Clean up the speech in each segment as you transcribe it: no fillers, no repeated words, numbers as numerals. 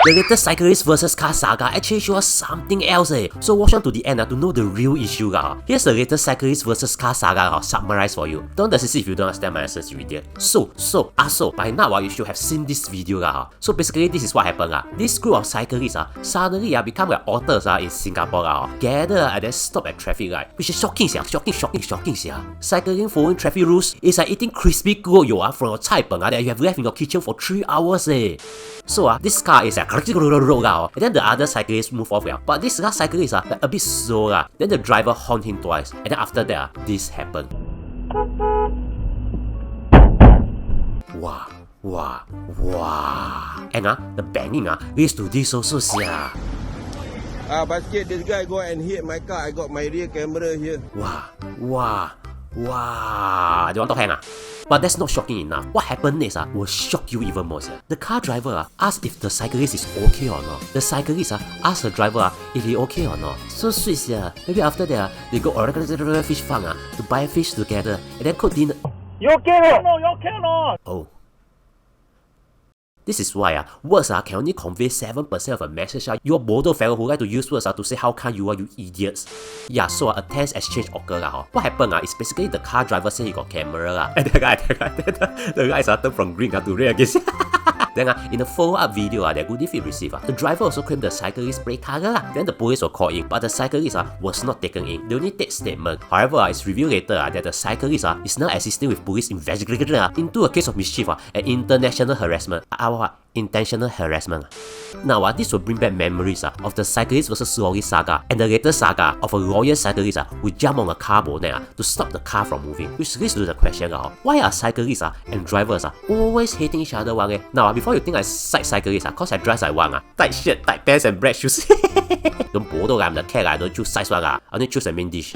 The latest Cyclist-vs-Car Saga actually shows us something else So watch on to the end to know the real issue Here's the latest Cyclist-vs-Car Saga summarized for you. Don't see if you don't understand my answers, you idiot. So, by now you should have seen this video So basically this is what happened This group of cyclists suddenly become like authors in Singapore gather and then stop at traffic light, which is shocking Cycling following traffic rules is like eating crispy guo from your 菜本that you have left in your kitchen for 3 hours So this car is like and then the other cyclists move off but this last cyclist like a bit slow then the driver horned him twice and then after that this happened. Wow. And the banging leads to this also Basket, this guy go and hit my car. I got my rear camera here. Wow. They want to hang But that's not shocking enough. What happened next will shock you even more. The car driver asked if the cyclist is okay or not. The cyclist asked the driver if he okay or not. So sweet Maybe after that they go fish farm to buy fish together and then cook dinner. You okay or not? You okay or not? Oh. This is why words can only convey 7% of a message your bodo fellow who like to use words to say how kind you are, you idiots. So a tense exchange occurred What happened is basically the car driver said he got camera and the guy turned from green to red again. Then in the follow-up video that good defeat received, the driver also claimed the cyclist brake color Then the police were called in, but the cyclist was not taken in. They only take statement. However, it's revealed later that the cyclist is now assisting with police investigation into a case of mischief and international harassment. Intentional harassment. Now this will bring back memories of the Cyclist vs Lorry saga and the latest saga of a lawyer cyclist who jumped on a car bonnet to stop the car from moving, which leads to the question why are cyclists and drivers always hating each other Now before you think I side cyclists cause I dress like one tight shirt, tight pants and black shoes. Don't bother I'm the cat I don't choose size one I only choose the main dish.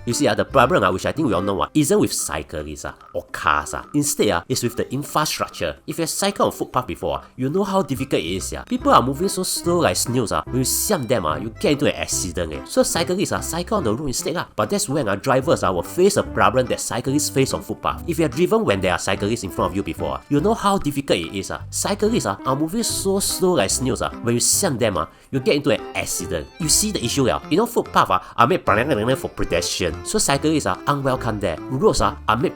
You see, the problem which I think we all know isn't with cyclists or cars. Instead, it's with the infrastructure. If you cycle on footpath before, you know how difficult it is. People are moving so slow like snails. When you siam them, you get into an accident. So cyclists cycle on the road instead. But that's when drivers will face a problem that cyclists face on footpath. If you are driven when there are cyclists in front of you before, you know how difficult it is. Cyclists are moving so slow like snails. When you siam them, you get into an accident. You see the issue You know footpath are made for pedestrians. So cyclists are unwelcome there. Roads are made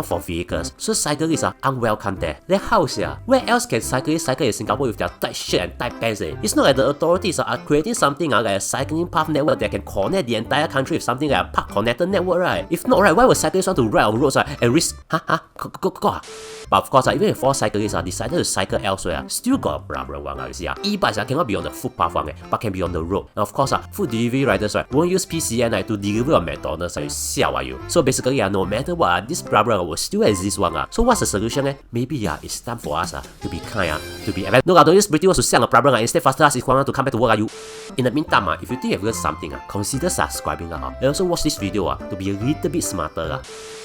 for vehicles. So cyclists are unwelcome there. Then how where else can cyclists cycle in Singapore with their tight shirt and tight pants It's not like the authorities are creating something like a cycling path network that can connect the entire country with something like a park connector network If not why would cyclists want to ride on roads and risk go. But of course even if 4 cyclists decided to cycle elsewhere, still got a problem you see E-bikes cannot be on the footpath but can be on the road. And of course food delivery riders won't use PCN to deliver a McDonald's you. So basically no matter what this problem will still exist So what's the solution Maybe it's time for us to be kind to be no don't use pretty words to sell the problem instead faster ask to come back to work In the meantime if you think you've learned something consider subscribing and also watch this video to be a little bit smarter